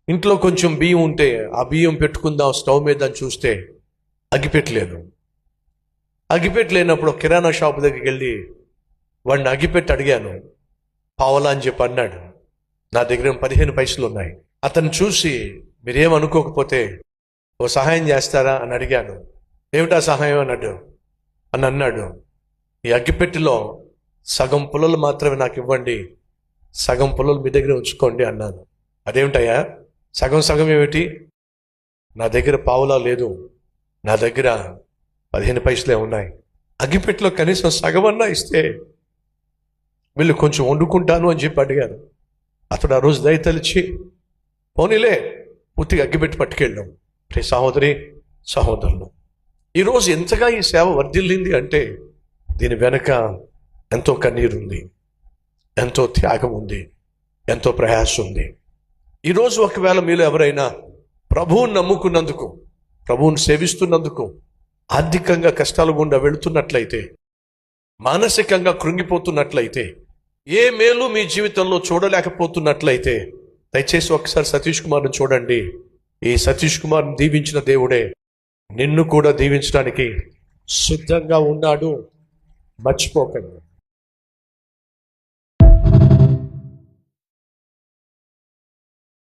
ఇంట్లో కొంచెం బియ్యం ఉంటే ఆ బియ్యం పెట్టుకుందాం స్టవ్ మీద అని చూస్తే అగ్గిపెట్టలేదు. అగ్గిపెట్టలేనప్పుడు కిరాణా షాప్ దగ్గరికి వెళ్ళి వాడిని అగ్గిపెట్టి అడిగాను. పావలా అని చెప్పి అన్నాడు. నా దగ్గర 15 పైసలు ఉన్నాయి. అతను చూసి మీరేమనుకోకపోతే ఓ సహాయం చేస్తారా అని అడిగాను. ఏమిటా సహాయం అని అన్నాడు. ఈ అగ్గిపెట్టిలో సగం పుల్లలు మాత్రమే నాకు ఇవ్వండి, సగం పుల్లలు మీ దగ్గర ఉంచుకోండి అన్నాను. అదేమిటయ్యా సగం సగం ఏమిటి? నా దగ్గర పావులా లేదు, నా దగ్గర 15 పైసలే ఉన్నాయి. అగ్గిపెట్టిలో కనీసం సగమన్నా ఇస్తే వీళ్ళు కొంచెం వండుకుంటాను అని చెప్పి అడిగాను. అతడు ఆ రోజు దయతలిచి పోనీలే పూర్తిగా అగ్గిపెట్టి పట్టుకెళ్ళాం. ప్రియ సహోదరి సహోదరులు, ఈరోజు ఎంతగా ఈ సేవ వర్ధిల్లింది అంటే దీని వెనక ఎంతో కన్నీరు ఉంది, ఎంతో త్యాగం ఉంది, ఎంతో ప్రయాసం ఉంది. ఈరోజు ఒకవేళ మీలో ఎవరైనా ప్రభువుని నమ్ముకున్నందుకు, ప్రభువుని సేవిస్తున్నందుకు ఆర్థికంగా కష్టాల గుండా వెళుతున్నట్లయితే, మానసికంగా కృంగిపోతున్నట్లయితే, ఏ మేలు మీ జీవితంలో చూడలేకపోతున్నట్లయితే దయచేసి ఒకసారి సతీష్ కుమార్ని చూడండి. ఈ సతీష్ కుమార్ని దీవించిన దేవుడే నిన్ను కూడా దీవించడానికి సిద్ధంగా ఉన్నాడు. మర్చిపోకండి.